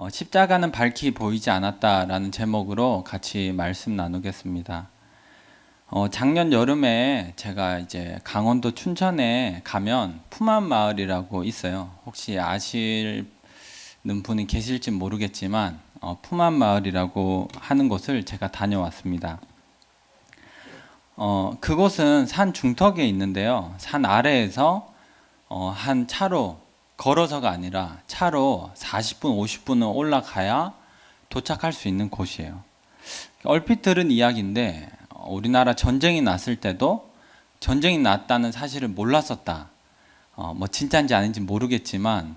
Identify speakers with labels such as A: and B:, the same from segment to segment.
A: 십자가는 밝히 보이지 않았다라는 제목으로 같이 말씀 나누겠습니다. 작년 여름에 제가 이제 강원도 춘천에 가면 푸만마을이라고 있어요. 혹시 아시는 분이 계실지 모르겠지만 푸만마을이라고 하는 곳을 제가 다녀왔습니다. 그곳은 산 중턱에 있는데요. 산 아래에서 한 차로 걸어서가 아니라 차로 40분, 50분은 올라가야 도착할 수 있는 곳이에요. 얼핏 들은 이야기인데 우리나라 전쟁이 났을 때도 전쟁이 났다는 사실을 몰랐었다. 뭐 진짜인지 아닌지 모르겠지만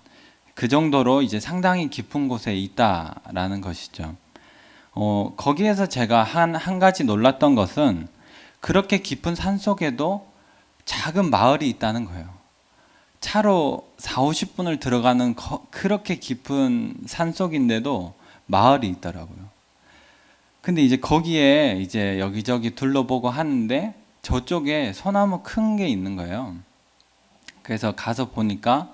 A: 그 정도로 이제 상당히 깊은 곳에 있다라는 것이죠. 거기에서 제가 한 가지 놀랐던 것은 그렇게 깊은 산 속에도 작은 마을이 있다는 거예요. 차로 4, 50분을 들어가는 그렇게 깊은 산속인데도 마을이 있더라고요. 근데 이제 거기에 이제 여기저기 둘러보고 하는데 저쪽에 소나무 큰 게 있는 거예요. 그래서 가서 보니까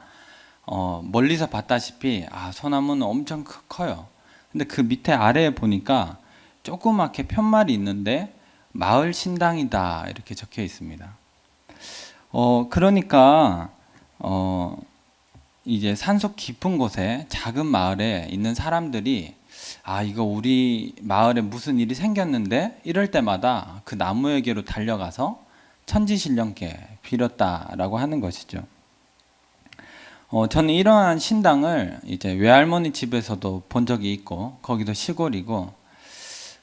A: 멀리서 봤다시피 소나무는 엄청 커요. 근데 그 밑에 아래에 보니까 조그맣게 편말이 있는데 마을 신당이다 이렇게 적혀 있습니다. 그러니까 이제 산속 깊은 곳에 작은 마을에 있는 사람들이 이거 우리 마을에 무슨 일이 생겼는데 이럴 때마다 그 나무에게로 달려가서 천지신령께 빌었다라고 하는 것이죠. 저는 이러한 신당을 이제 외할머니 집에서도 본 적이 있고 거기도 시골이고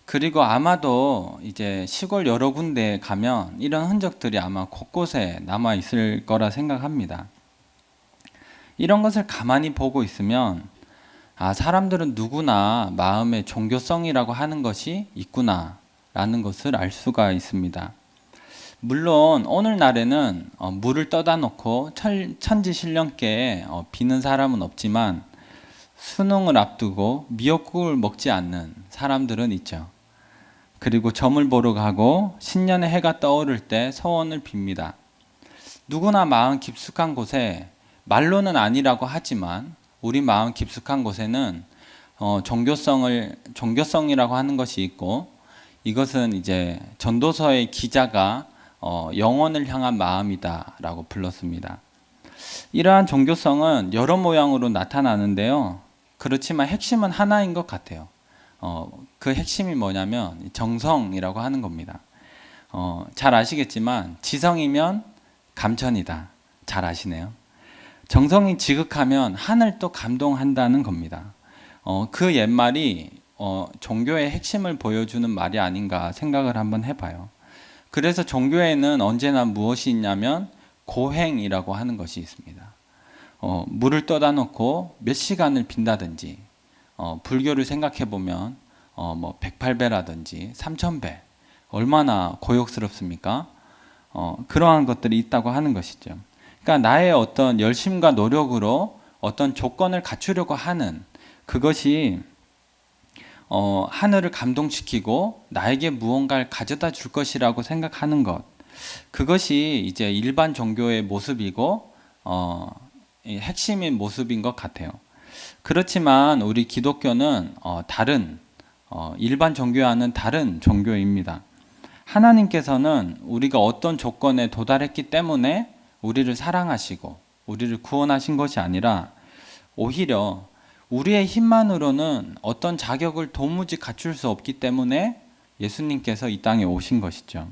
A: 그리고 아마도 이제 시골 여러 군데에 가면 이런 흔적들이 아마 곳곳에 남아 있을 거라 생각합니다. 이런 것을 가만히 보고 있으면 사람들은 누구나 마음에 종교성이라고 하는 것이 있구나 라는 것을 알 수가 있습니다. 물론 오늘날에는 물을 떠다 놓고 천지신령께 비는 사람은 없지만 수능을 앞두고 미역국을 먹지 않는 사람들은 있죠. 그리고 점을 보러 가고 신년의 해가 떠오를 때 소원을 빕니다. 누구나 마음 깊숙한 곳에 말로는 아니라고 하지만 우리 마음 깊숙한 곳에는 종교성이라고 하는 것이 있고 이것은 이제 전도서의 기자가 영혼을 향한 마음이다라고 불렀습니다. 이러한 종교성은 여러 모양으로 나타나는데요. 그렇지만 핵심은 하나인 것 같아요. 그 핵심이 뭐냐면 정성이라고 하는 겁니다. 잘 아시겠지만 지성이면 감천이다. 잘 아시네요. 정성이 지극하면 하늘도 감동한다는 겁니다. 그 옛말이 종교의 핵심을 보여주는 말이 아닌가 생각을 한번 해봐요. 그래서 종교에는 언제나 무엇이 있냐면 고행이라고 하는 것이 있습니다. 물을 떠다 놓고 몇 시간을 빈다든지 불교를 생각해 보면 뭐 108배라든지 3000배 얼마나 고역스럽습니까? 그러한 것들이 있다고 하는 것이죠. 그러니까 나의 어떤 열심과 노력으로 어떤 조건을 갖추려고 하는 그것이 하늘을 감동시키고 나에게 무언가를 가져다 줄 것이라고 생각하는 것, 그것이 이제 일반 종교의 모습이고 핵심인 모습인 것 같아요. 그렇지만 우리 기독교는 다른 일반 종교와는 다른 종교입니다. 하나님께서는 우리가 어떤 조건에 도달했기 때문에 우리를 사랑하시고 우리를 구원하신 것이 아니라 오히려 우리의 힘만으로는 어떤 자격을 도무지 갖출 수 없기 때문에 예수님께서 이 땅에 오신 것이죠.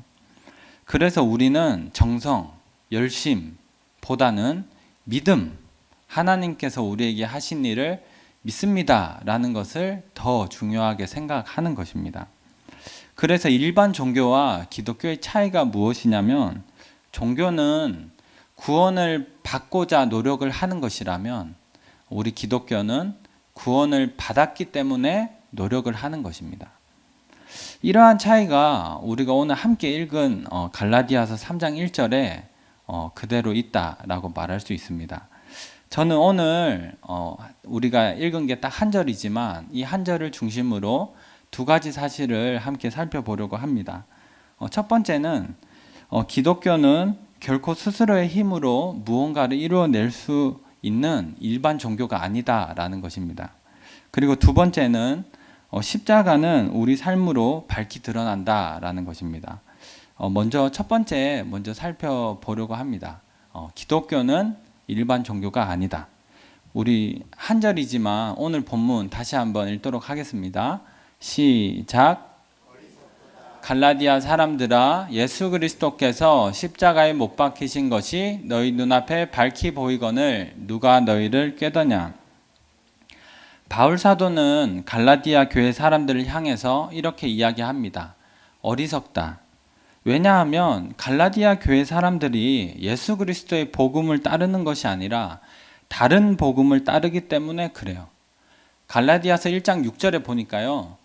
A: 그래서 우리는 정성, 열심보다는 믿음, 하나님께서 우리에게 하신 일을 믿습니다 라는 것을 더 중요하게 생각하는 것입니다. 그래서 일반 종교와 기독교의 차이가 무엇이냐면 종교는 구원을 받고자 노력을 하는 것이라면 우리 기독교는 구원을 받았기 때문에 노력을 하는 것입니다. 이러한 차이가 우리가 오늘 함께 읽은 갈라디아서 3장 1절에 그대로 있다라고 말할 수 있습니다. 저는 오늘 우리가 읽은 게 딱 한 절이지만 이 한 절을 중심으로 두 가지 사실을 함께 살펴보려고 합니다. 첫 번째는 기독교는 결코 스스로의 힘으로 무언가를 이루어낼 수 있는 일반 종교가 아니다라는 것입니다. 그리고 두 번째는 십자가는 우리 삶으로 밝히 드러난다라는 것입니다. 먼저 첫 번째 먼저 살펴보려고 합니다. 기독교는 일반 종교가 아니다. 우리 한 절이지만 오늘 본문 다시 한번 읽도록 하겠습니다. 시작. 갈라디아 사람들아, 예수 그리스도께서 십자가에 못 박히신 것이 너희 눈앞에 밝히 보이거늘 누가 너희를 꾀더냐. 바울 사도는 갈라디아 교회 사람들을 향해서 이렇게 이야기합니다. 어리석다. 왜냐하면 갈라디아 교회 사람들이 예수 그리스도의 복음을 따르는 것이 아니라 다른 복음을 따르기 때문에 그래요. 갈라디아서 1장 6절에 보니까요.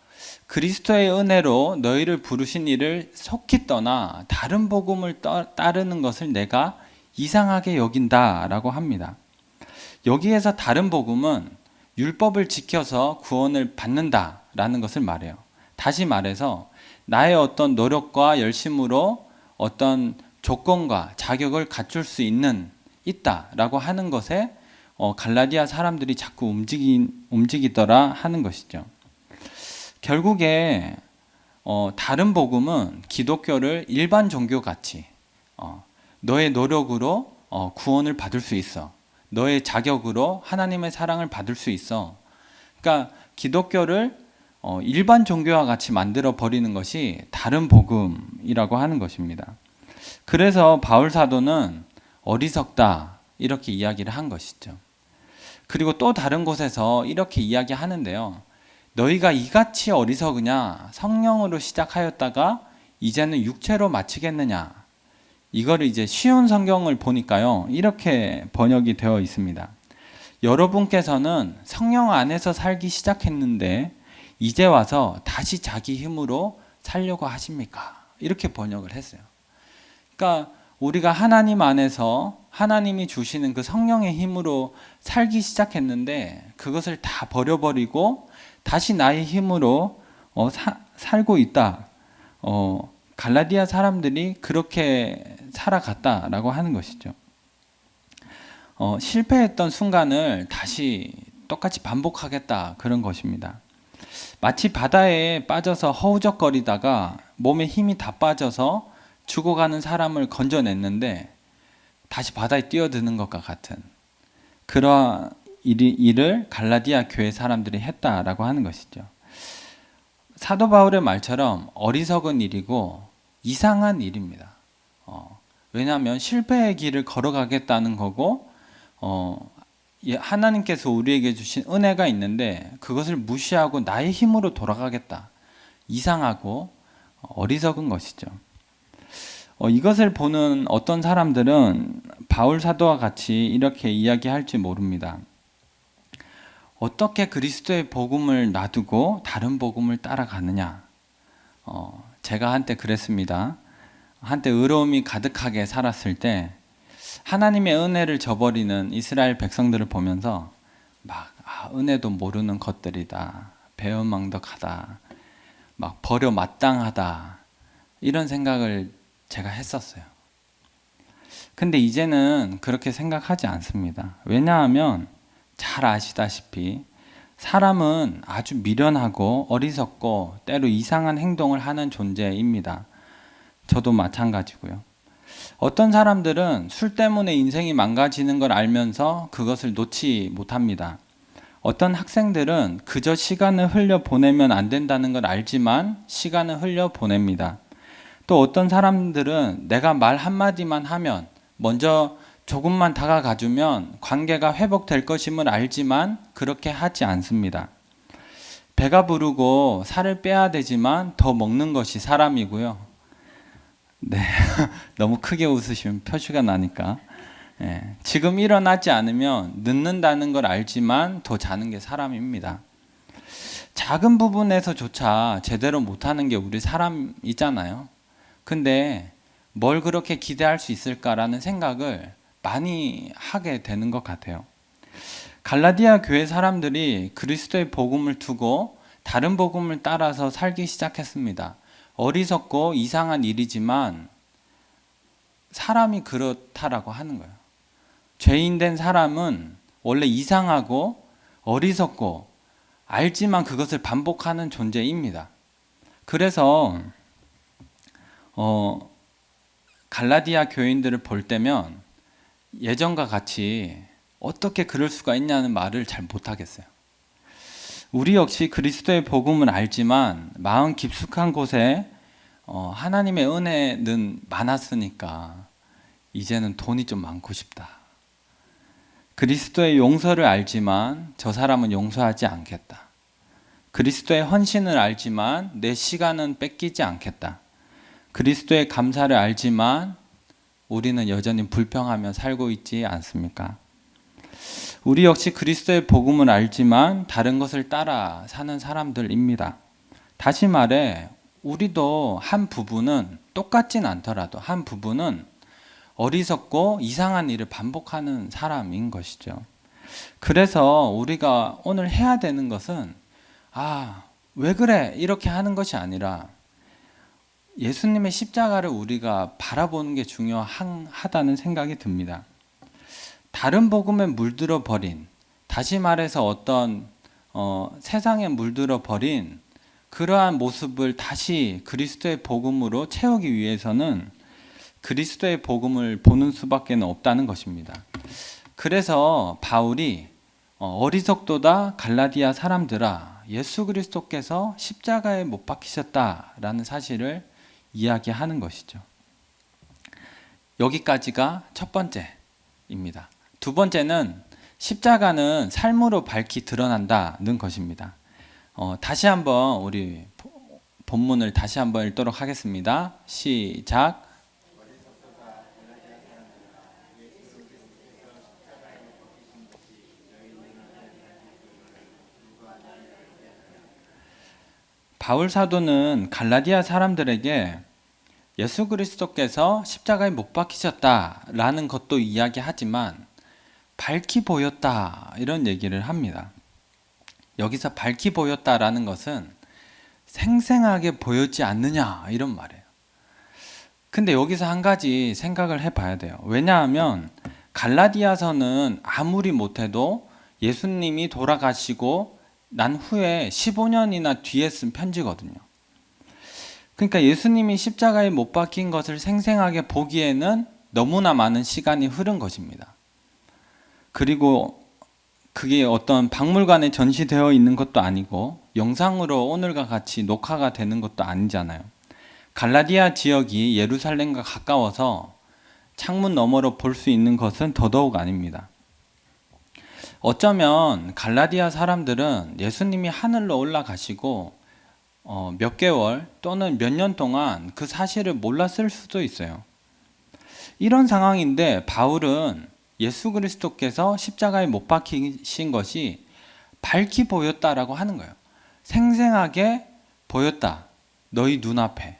A: 그리스도의 은혜로 너희를 부르신 이를 속히 떠나 다른 복음을 따르는 것을 내가 이상하게 여긴다라고 합니다. 여기에서 다른 복음은 율법을 지켜서 구원을 받는다라는 것을 말해요. 다시 말해서 나의 어떤 노력과 열심으로 어떤 조건과 자격을 갖출 수 있다라고 하는 것에 갈라디아 사람들이 자꾸 움직이더라 하는 것이죠. 결국에 다른 복음은 기독교를 일반 종교같이 너의 노력으로 구원을 받을 수 있어. 너의 자격으로 하나님의 사랑을 받을 수 있어. 그러니까 기독교를 일반 종교와 같이 만들어 버리는 것이 다른 복음이라고 하는 것입니다. 그래서 바울 사도는 어리석다 이렇게 이야기를 한 것이죠. 그리고 또 다른 곳에서 이렇게 이야기하는데요. 너희가 이같이 어리석으냐? 성령으로 시작하였다가 이제는 육체로 마치겠느냐? 이거를 이제 쉬운 성경을 보니까요. 이렇게 번역이 되어 있습니다. 여러분께서는 성령 안에서 살기 시작했는데 이제 와서 다시 자기 힘으로 살려고 하십니까? 이렇게 번역을 했어요. 그러니까 우리가 하나님 안에서 하나님이 주시는 그 성령의 힘으로 살기 시작했는데 그것을 다 버려버리고 다시 나의 힘으로 살고 있다. 갈라디아 사람들이 그렇게 살아갔다라고 하는 것이죠. 실패했던 순간을 다시 똑같이 반복하겠다 그런 것입니다. 마치 바다에 빠져서 허우적거리다가 몸에 힘이 다 빠져서 죽어가는 사람을 건져냈는데 다시 바다에 뛰어드는 것과 같은 그러한 일을 갈라디아 교회 사람들이 했다라고 하는 것이죠. 사도 바울의 말처럼 어리석은 일이고 이상한 일입니다. 왜냐하면 실패의 길을 걸어가겠다는 거고 하나님께서 우리에게 주신 은혜가 있는데 그것을 무시하고 나의 힘으로 돌아가겠다. 이상하고 어리석은 것이죠. 이것을 보는 어떤 사람들은 바울 사도와 같이 이렇게 이야기할지 모릅니다. 어떻게 그리스도의 복음을 놔두고 다른 복음을 따라가느냐? 제가 한때 그랬습니다. 한때 의로움이 가득하게 살았을 때 하나님의 은혜를 저버리는 이스라엘 백성들을 보면서 막 은혜도 모르는 것들이다. 배은망덕하다. 막 버려 마땅하다. 이런 생각을 제가 했었어요. 근데 이제는 그렇게 생각하지 않습니다. 왜냐하면 잘 아시다시피 사람은 아주 미련하고 어리석고 때로 이상한 행동을 하는 존재입니다. 저도 마찬가지고요. 어떤 사람들은 술 때문에 인생이 망가지는 걸 알면서 그것을 놓지 못합니다. 어떤 학생들은 그저 시간을 흘려 보내면 안 된다는 걸 알지만 시간을 흘려 보냅니다. 또 어떤 사람들은 내가 말 한마디만 하면 먼저 조금만 다가가주면 관계가 회복될 것임을 알지만 그렇게 하지 않습니다. 배가 부르고 살을 빼야 되지만 더 먹는 것이 사람이고요. 네, 너무 크게 웃으시면 표시가 나니까. 네, 지금 일어나지 않으면 늦는다는 걸 알지만 더 자는 게 사람입니다. 작은 부분에서조차 제대로 못하는 게 우리 사람이잖아요. 근데 뭘 그렇게 기대할 수 있을까라는 생각을 많이 하게 되는 것 같아요. 갈라디아 교회 사람들이 그리스도의 복음을 두고 다른 복음을 따라서 살기 시작했습니다. 어리석고 이상한 일이지만 사람이 그렇다라고 하는 거예요. 죄인 된 사람은 원래 이상하고 어리석고 알지만 그것을 반복하는 존재입니다. 그래서 갈라디아 교인들을 볼 때면 예전과 같이 어떻게 그럴 수가 있냐는 말을 잘 못하겠어요. 우리 역시 그리스도의 복음을 알지만 마음 깊숙한 곳에 하나님의 은혜는 많았으니까 이제는 돈이 좀 많고 싶다. 그리스도의 용서를 알지만 저 사람은 용서하지 않겠다. 그리스도의 헌신을 알지만 내 시간은 뺏기지 않겠다. 그리스도의 감사를 알지만 우리는 여전히 불평하며 살고 있지 않습니까? 우리 역시 그리스도의 복음을 알지만 다른 것을 따라 사는 사람들입니다. 다시 말해 우리도 한 부분은 똑같진 않더라도 한 부분은 어리석고 이상한 일을 반복하는 사람인 것이죠. 그래서 우리가 오늘 해야 되는 것은 왜 그래? 이렇게 하는 것이 아니라 예수님의 십자가를 우리가 바라보는 게 중요하다는 생각이 듭니다. 다른 복음에 물들어 버린, 다시 말해서 어떤 세상에 물들어 버린 그러한 모습을 다시 그리스도의 복음으로 채우기 위해서는 그리스도의 복음을 보는 수밖에 없다는 것입니다. 그래서 바울이 어리석도다 갈라디아 사람들아 예수 그리스도께서 십자가에 못 박히셨다라는 사실을 이야기하는 것이죠. 여기까지가 첫 번째입니다. 두 번째는 십자가는 삶으로 밝히 드러난다는 것입니다. 다시 한번 우리 본문을 다시 한번 읽도록 하겠습니다. 시작. 바울 사도는 갈라디아 사람들에게 예수 그리스도께서 십자가에 못 박히셨다라는 것도 이야기하지만 밝히 보였다 이런 얘기를 합니다. 여기서 밝히 보였다라는 것은 생생하게 보였지 않느냐 이런 말이에요. 근데 여기서 한 가지 생각을 해봐야 돼요. 왜냐하면 갈라디아서는 아무리 못해도 예수님이 돌아가시고 난 후에 15년이나 뒤에 쓴 편지거든요. 그러니까 예수님이 십자가에 못 박힌 것을 생생하게 보기에는 너무나 많은 시간이 흐른 것입니다. 그리고 그게 어떤 박물관에 전시되어 있는 것도 아니고 영상으로 오늘과 같이 녹화가 되는 것도 아니잖아요. 갈라디아 지역이 예루살렘과 가까워서 창문 너머로 볼 수 있는 것은 더더욱 아닙니다. 어쩌면 갈라디아 사람들은 예수님이 하늘로 올라가시고 몇 개월 또는 몇 년 동안 그 사실을 몰랐을 수도 있어요. 이런 상황인데 바울은 예수 그리스도께서 십자가에 못 박히신 것이 밝히 보였다라고 하는 거예요. 생생하게 보였다. 너희 눈앞에.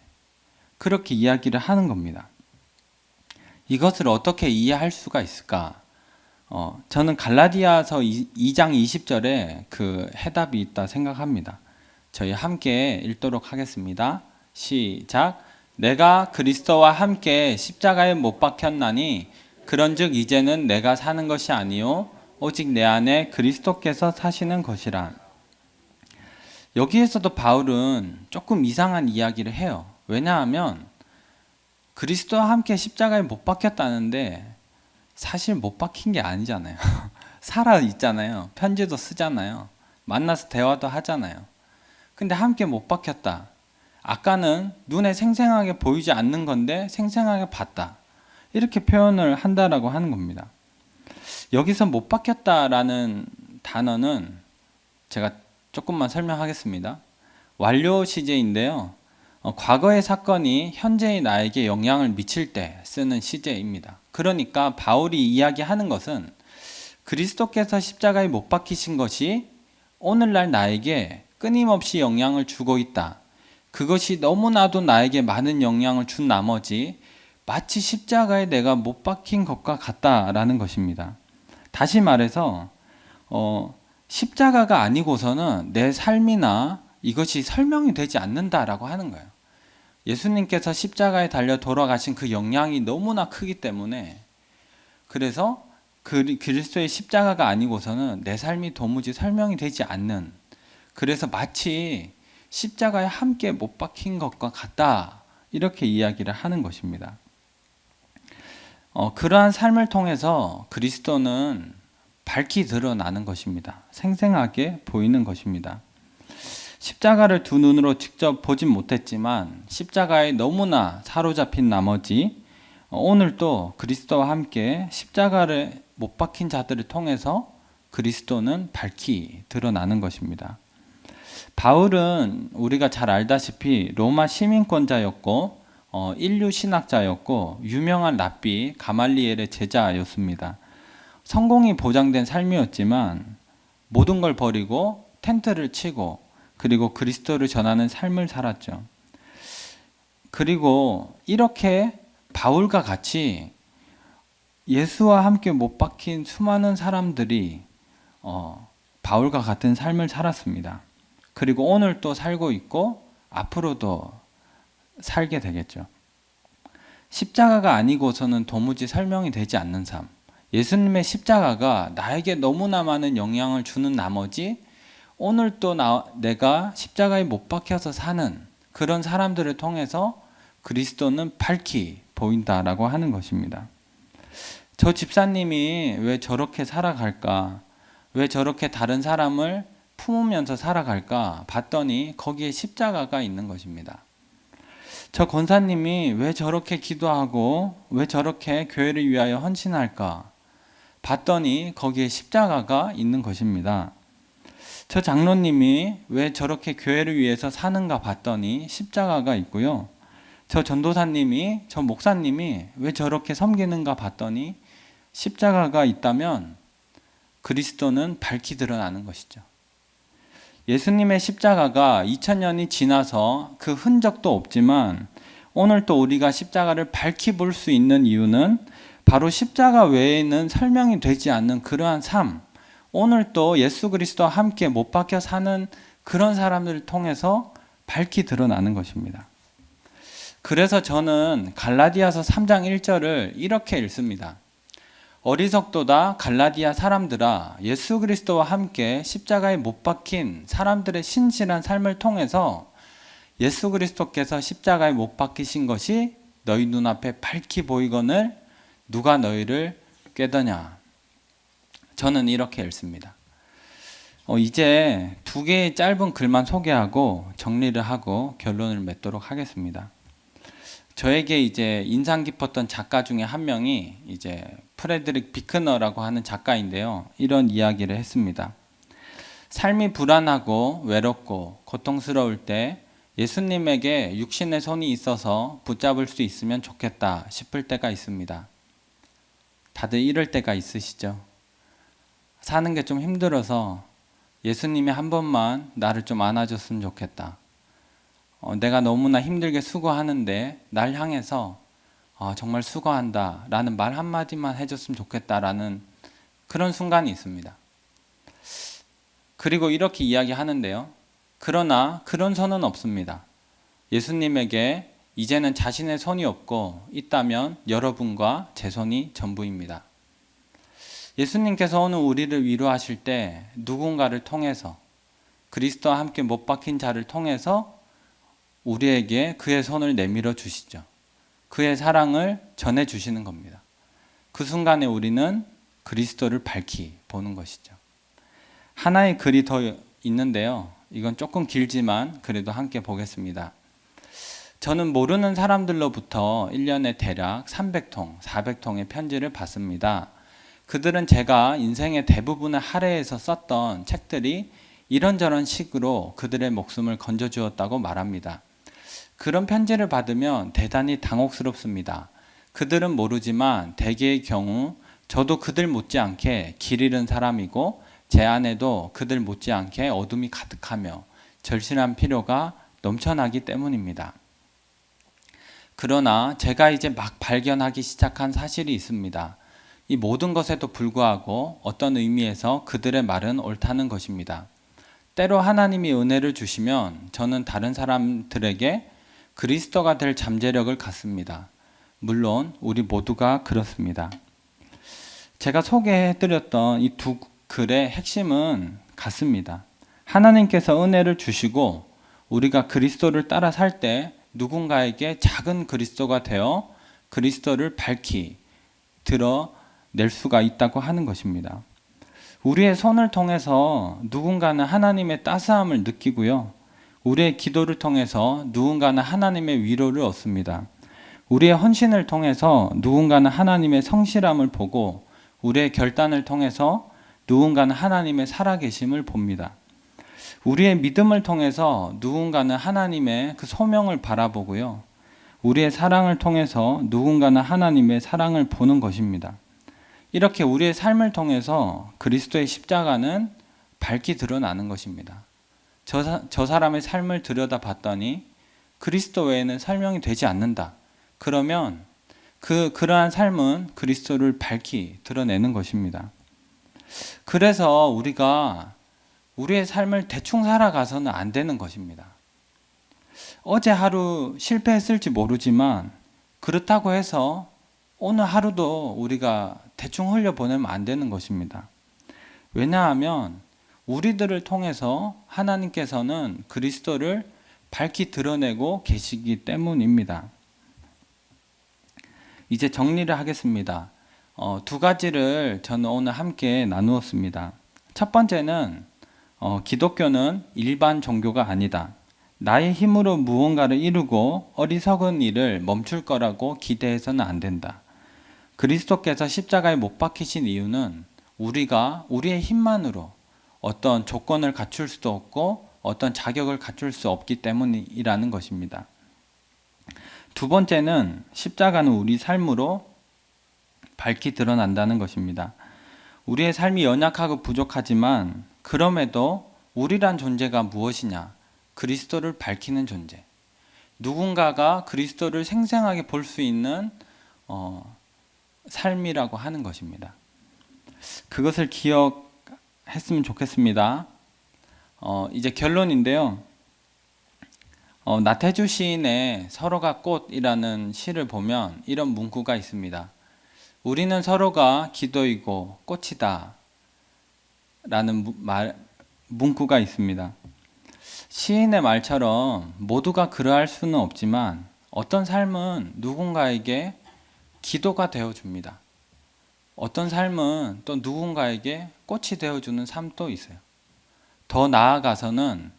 A: 그렇게 이야기를 하는 겁니다. 이것을 어떻게 이해할 수가 있을까? 저는 갈라디아서 2장 20절에 그 해답이 있다 생각합니다. 저희 함께 읽도록 하겠습니다. 시작. 내가 그리스도와 함께 십자가에 못 박혔나니 그런즉 이제는 내가 사는 것이 아니요 오직 내 안에 그리스도께서 사시는 것이라. 여기에서도 바울은 조금 이상한 이야기를 해요. 왜냐하면 그리스도와 함께 십자가에 못 박혔다는데 사실 못 박힌 게 아니잖아요. 살아 있잖아요. 편지도 쓰잖아요. 만나서 대화도 하잖아요. 근데 함께 못 박혔다. 아까는 눈에 생생하게 보이지 않는 건데 생생하게 봤다. 이렇게 표현을 한다라고 하는 겁니다. 여기서 못 박혔다라는 단어는 제가 조금만 설명하겠습니다. 완료 시제인데요. 과거의 사건이 현재의 나에게 영향을 미칠 때 쓰는 시제입니다. 그러니까 바울이 이야기하는 것은 그리스도께서 십자가에 못 박히신 것이 오늘날 나에게 끊임없이 영향을 주고 있다. 그것이 너무나도 나에게 많은 영향을 준 나머지 마치 십자가에 내가 못 박힌 것과 같다라는 것입니다. 다시 말해서 십자가가 아니고서는 내 삶이나 이것이 설명이 되지 않는다라고 하는 거예요. 예수님께서 십자가에 달려 돌아가신 그 영향이 너무나 크기 때문에 그래서 그리스도의 십자가가 아니고서는 내 삶이 도무지 설명이 되지 않는 그래서 마치 십자가에 함께 못 박힌 것과 같다. 이렇게 이야기를 하는 것입니다. 그러한 삶을 통해서 그리스도는 밝히 드러나는 것입니다. 생생하게 보이는 것입니다. 십자가를 두 눈으로 직접 보진 못했지만 십자가에 너무나 사로잡힌 나머지 오늘 또 그리스도와 함께 십자가를 못 박힌 자들을 통해서 그리스도는 밝히 드러나는 것입니다. 바울은 우리가 잘 알다시피 로마 시민권자였고 인류 신학자였고 유명한 랍비 가말리엘의 제자였습니다. 성공이 보장된 삶이었지만 모든 걸 버리고 텐트를 치고 그리고 그리스도를 전하는 삶을 살았죠. 그리고 이렇게 바울과 같이 예수와 함께 못 박힌 수많은 사람들이 바울과 같은 삶을 살았습니다. 그리고 오늘 또 살고 있고 앞으로도 살게 되겠죠. 십자가가 아니고서는 도무지 설명이 되지 않는 삶. 예수님의 십자가가 나에게 너무나 많은 영향을 주는 나머지 오늘 또 내가 십자가에 못 박혀서 사는 그런 사람들을 통해서 그리스도는 밝히 보인다라고 하는 것입니다. 저 집사님이 왜 저렇게 살아갈까? 왜 저렇게 다른 사람을 품으면서 살아갈까? 봤더니 거기에 십자가가 있는 것입니다. 저 권사님이 왜 저렇게 기도하고 왜 저렇게 교회를 위하여 헌신할까? 봤더니 거기에 십자가가 있는 것입니다. 저 장로님이 왜 저렇게 교회를 위해서 사는가 봤더니 십자가가 있고요. 저 전도사님이, 저 목사님이 왜 저렇게 섬기는가 봤더니 십자가가 있다면 그리스도는 밝히 드러나는 것이죠. 예수님의 십자가가 2000년이 지나서 그 흔적도 없지만 오늘 또 우리가 십자가를 밝히 볼 수 있는 이유는 바로 십자가 외에는 설명이 되지 않는 그러한 삶, 오늘 또 예수 그리스도와 함께 못 박혀 사는 그런 사람들을 통해서 밝히 드러나는 것입니다. 그래서 저는 갈라디아서 3장 1절을 이렇게 읽습니다. 어리석도다 갈라디아 사람들아, 예수 그리스도와 함께 십자가에 못 박힌 사람들의 신실한 삶을 통해서 예수 그리스도께서 십자가에 못 박히신 것이 너희 눈앞에 밝히 보이거늘 누가 너희를 꾀더냐. 저는 이렇게 읽습니다. 이제 두 개의 짧은 글만 소개하고 정리를 하고 결론을 맺도록 하겠습니다. 저에게 이제 인상 깊었던 작가 중에 한 명이 이제 프레드릭 비크너라고 하는 작가인데요. 이런 이야기를 했습니다. 삶이 불안하고 외롭고 고통스러울 때 예수님에게 육신의 손이 있어서 붙잡을 수 있으면 좋겠다 싶을 때가 있습니다. 다들 이럴 때가 있으시죠? 사는 게 좀 힘들어서 예수님이 한 번만 나를 좀 안아줬으면 좋겠다. 내가 너무나 힘들게 수고하는데 날 향해서 정말 수고한다 라는 말 한마디만 해줬으면 좋겠다라는 그런 순간이 있습니다. 그리고 이렇게 이야기하는데요. 그러나 그런 손은 없습니다. 예수님에게 이제는 자신의 손이 없고 있다면 여러분과 제 손이 전부입니다. 예수님께서 오늘 우리를 위로하실 때 누군가를 통해서 그리스도와 함께 못 박힌 자를 통해서 우리에게 그의 손을 내밀어 주시죠. 그의 사랑을 전해 주시는 겁니다. 그 순간에 우리는 그리스도를 밝히 보는 것이죠. 하나의 글이 더 있는데요. 이건 조금 길지만 그래도 함께 보겠습니다. 저는 모르는 사람들로부터 1년에 대략 300통, 400통의 편지를 받습니다. 그들은 제가 인생의 대부분을 할애해서 썼던 책들이 이런저런 식으로 그들의 목숨을 건져주었다고 말합니다. 그런 편지를 받으면 대단히 당혹스럽습니다. 그들은 모르지만 대개의 경우 저도 그들 못지않게 길 잃은 사람이고 제 안에도 그들 못지않게 어둠이 가득하며 절실한 필요가 넘쳐나기 때문입니다. 그러나 제가 이제 막 발견하기 시작한 사실이 있습니다. 이 모든 것에도 불구하고 어떤 의미에서 그들의 말은 옳다는 것입니다. 때로 하나님이 은혜를 주시면 저는 다른 사람들에게 그리스도가 될 잠재력을 갖습니다. 물론 우리 모두가 그렇습니다. 제가 소개해드렸던 이 두 글의 핵심은 같습니다. 하나님께서 은혜를 주시고 우리가 그리스도를 따라 살 때 누군가에게 작은 그리스도가 되어 그리스도를 밝히 드러낼 수가 있다고 하는 것입니다. 우리의 손을 통해서 누군가는 하나님의 따스함을 느끼고요. 우리의 기도를 통해서 누군가는 하나님의 위로를 얻습니다. 우리의 헌신을 통해서 누군가는 하나님의 성실함을 보고 우리의 결단을 통해서 누군가는 하나님의 살아계심을 봅니다. 우리의 믿음을 통해서 누군가는 하나님의 그 소명을 바라보고요. 우리의 사랑을 통해서 누군가는 하나님의 사랑을 보는 것입니다. 이렇게 우리의 삶을 통해서 그리스도의 십자가는 밝히 드러나는 것입니다. 저 사람의 삶을 들여다봤더니 그리스도 외에는 설명이 되지 않는다. 그러면 그러한 삶은 그리스도를 밝히 드러내는 것입니다. 그래서 우리가 우리의 삶을 대충 살아가서는 안 되는 것입니다. 어제 하루 실패했을지 모르지만 그렇다고 해서 오늘 하루도 우리가 대충 흘려보내면 안 되는 것입니다. 왜냐하면 우리들을 통해서 하나님께서는 그리스도를 밝히 드러내고 계시기 때문입니다. 이제 정리를 하겠습니다. 두 가지를 저는 오늘 함께 나누었습니다. 첫 번째는 기독교는 일반 종교가 아니다. 나의 힘으로 무언가를 이루고 어리석은 일을 멈출 거라고 기대해서는 안 된다. 그리스도께서 십자가에 못 박히신 이유는 우리가 우리의 힘만으로 어떤 조건을 갖출 수도 없고 어떤 자격을 갖출 수 없기 때문이라는 것입니다. 두 번째는 십자가는 우리 삶으로 밝히 드러난다는 것입니다. 우리의 삶이 연약하고 부족하지만 그럼에도 우리란 존재가 무엇이냐? 그리스도를 밝히는 존재. 누군가가 그리스도를 생생하게 볼 수 있는 삶이라고 하는 것입니다. 그것을 기억했으면 좋겠습니다. 이제 결론인데요. 나태주 시인의 서로가 꽃이라는 시를 보면 이런 문구가 있습니다. 우리는 서로가 기도이고 꽃이다 라는 문구가 있습니다. 시인의 말처럼 모두가 그러할 수는 없지만 어떤 삶은 누군가에게 기도가 되어줍니다. 어떤 삶은 또 누군가에게 꽃이 되어주는 삶도 있어요. 더 나아가서는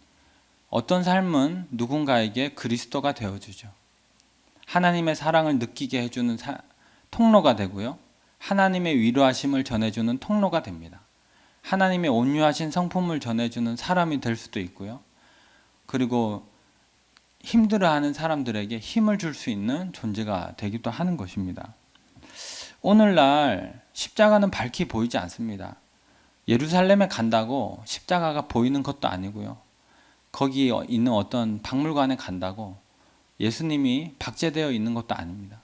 A: 어떤 삶은 누군가에게 그리스도가 되어주죠. 하나님의 사랑을 느끼게 해주는 통로가 되고요. 하나님의 위로하심을 전해주는 통로가 됩니다. 하나님의 온유하신 성품을 전해주는 사람이 될 수도 있고요. 그리고 힘들어하는 사람들에게 힘을 줄 수 있는 존재가 되기도 하는 것입니다. 오늘날 십자가는 밝히 보이지 않습니다. 예루살렘에 간다고 십자가가 보이는 것도 아니고요. 거기 있는 어떤 박물관에 간다고 예수님이 박제되어 있는 것도 아닙니다.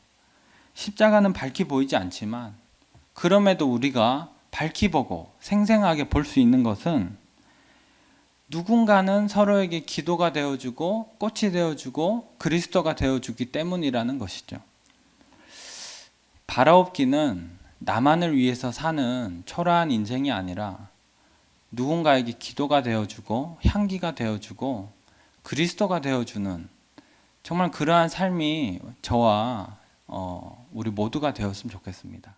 A: 십자가는 밝히 보이지 않지만 그럼에도 우리가 밝히 보고 생생하게 볼 수 있는 것은 누군가는 서로에게 기도가 되어주고 꽃이 되어주고 그리스도가 되어주기 때문이라는 것이죠. 바라옵기는 나만을 위해서 사는 초라한 인생이 아니라 누군가에게 기도가 되어주고 향기가 되어주고 그리스도가 되어주는 정말 그러한 삶이 저와 우리 모두가 되었으면 좋겠습니다.